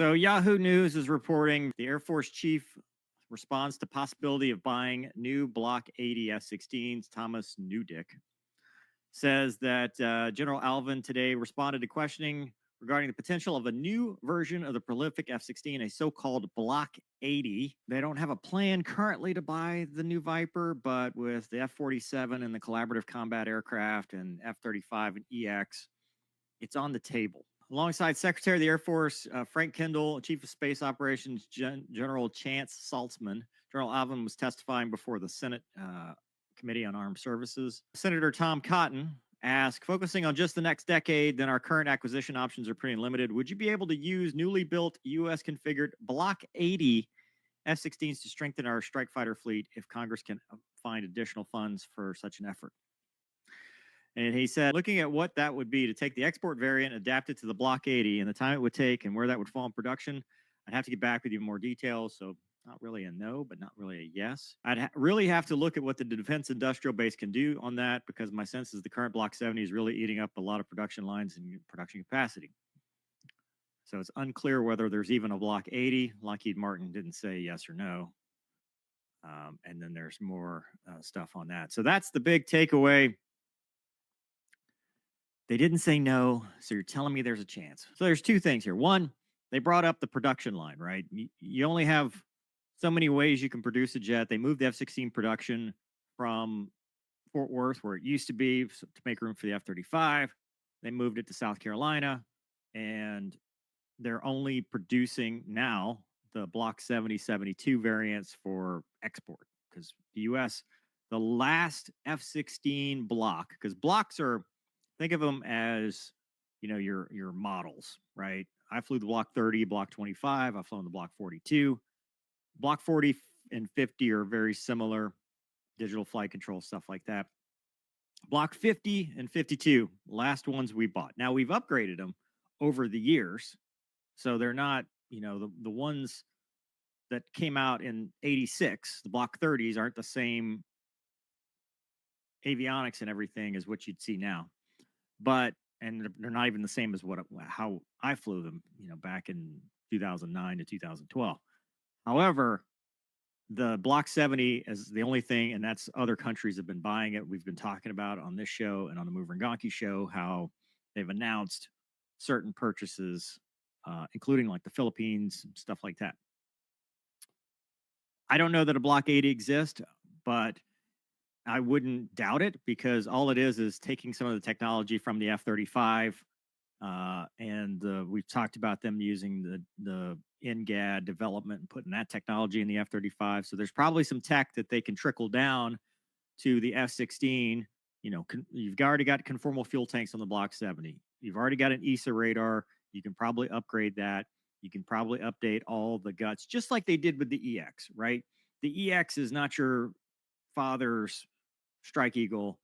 So Yahoo News is reporting the Air Force chief responds to possibility of buying new Block 80 F-16s. Thomas Newdick says that General Alvin today responded to questioning regarding the potential of a new version of the prolific F-16, a so-called Block 80. They don't have a plan currently to buy the new Viper, but with the F-47 and the collaborative combat aircraft and F-35 and EX, it's on the table. Alongside Secretary of the Air Force Frank Kendall, Chief of Space Operations General Chance Saltzman, General Alvin was testifying before the Senate Committee on Armed Services. Senator Tom Cotton asked, focusing on just the next decade, then our current acquisition options are pretty limited. Would you be able to use newly built U.S. configured Block 80 F-16s to strengthen our strike fighter fleet if Congress can find additional funds for such an effort? And he said, looking at what that would be to take the export variant, adapt it to the Block 80, and the time it would take and where that would fall in production, I'd have to get back with you more details. So not really a no, but not really a yes. I'd really have to look at what the defense industrial base can do on that, because my sense is the current Block 70 is really eating up a lot of production lines and production capacity. So it's unclear whether there's even a Block 80. Lockheed Martin didn't say yes or no. And then there's more stuff on that. So that's the big takeaway. They didn't say no, so you're telling me there's a chance. So there's two things here. One, they brought up the production line, right? You only have so many ways you can produce a jet. They moved the F-16 production from Fort Worth, where it used to be, to make room for the F-35. They moved it to South Carolina, and they're only producing now the Block 70, 72 variants for export, because the U.S., the last F-16 block, because blocks are, think of them as, your models, right? I flew the Block 30, Block 25. I've flown the Block 42. Block 40 and 50 are very similar, digital flight control, stuff like that. Block 50 and 52, last ones we bought. Now, we've upgraded them over the years, so they're not, the ones that came out in 86, the Block 30s aren't the same avionics and everything as what you'd see now. But and they're not even the same as how I flew them, back in 2009 to 2012. However, the Block 70 is the only thing, and that's other countries have been buying it. We've been talking about on this show and on the Mover and Gonky show how they've announced certain purchases, including like the Philippines, stuff like that. I don't know that a Block 80 exists, but I wouldn't doubt it, because all it is taking some of the technology from the F-35, and we've talked about them using the NGAD development and putting that technology in the F-35. So there's probably some tech that they can trickle down to the F-16. You've already got conformal fuel tanks on the Block 70. You've already got an ESA radar. You can probably upgrade that. You can probably update all the guts, just like they did with the EX, right? The EX is not your father's Strike Eagle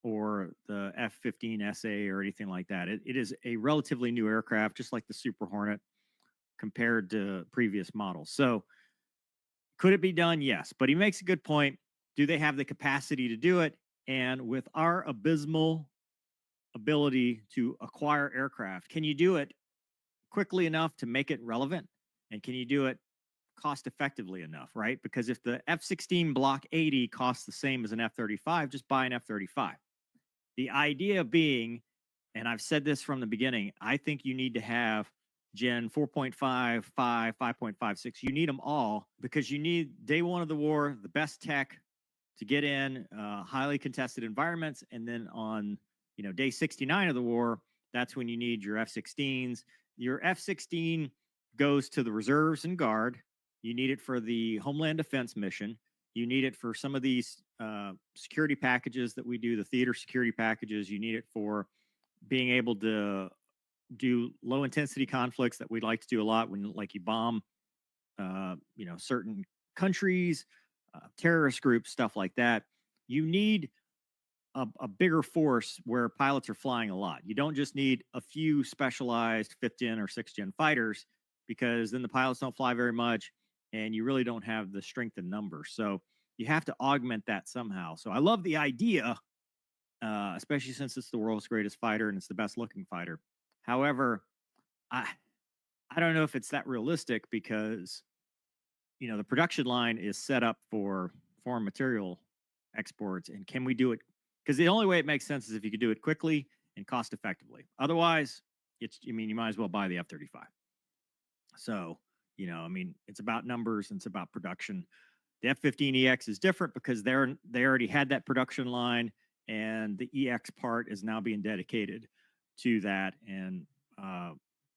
or the F-15 SA or anything like that. It is a relatively new aircraft, just like the Super Hornet compared to previous models. So could it be done? Yes. But he makes a good point. Do they have the capacity to do it? And with our abysmal ability to acquire aircraft, can you do it quickly enough to make it relevant? And can you do it cost effectively enough, right? Because if the F-16 Block 80 costs the same as an F-35, just buy an F-35. The idea being, and I've said this from the beginning, I think you need to have Gen 4.5, 5, 5.56. You need them all, because you need, day one of the war, the best tech to get in highly contested environments. And then on, day 69 of the war, that's when you need your F-16s. Your F-16 goes to the reserves and guard. You need it for the Homeland Defense mission. You need it for some of these security packages that we do, the theater security packages. You need it for being able to do low intensity conflicts that we'd like to do a lot when, like, you bomb, certain countries, terrorist groups, stuff like that. You need a bigger force where pilots are flying a lot. You don't just need a few specialized 5th gen or 6th gen fighters, because then the pilots don't fly very much and you really don't have the strength in numbers. So you have to augment that somehow. So I love the idea, especially since it's the world's greatest fighter and it's the best looking fighter. However, I don't know if it's that realistic because, the production line is set up for foreign material exports. And can we do it? Because the only way it makes sense is if you could do it quickly and cost effectively. Otherwise, you might as well buy the F 35. So, it's about numbers and it's about production. The F-15EX is different because they already had that production line, and the EX part is now being dedicated to that, and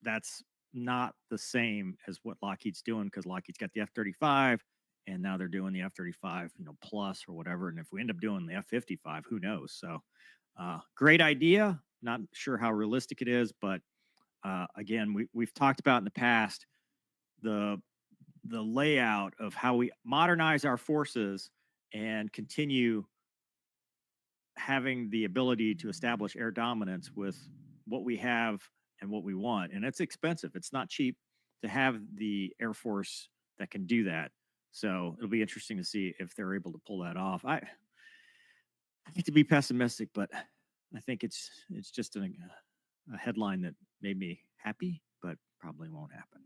that's not the same as what Lockheed's doing because Lockheed's got the F-35, and now they're doing the F-35, plus or whatever. And if we end up doing the F-55, who knows? So, great idea. Not sure how realistic it is, but again, we've talked about in the past the layout of how we modernize our forces and continue having the ability to establish air dominance with what we have and what we want. And it's expensive. It's not cheap to have the Air Force that can do that. So it'll be interesting to see if they're able to pull that off. I hate to be pessimistic, but I think it's just a headline that made me happy, but probably won't happen.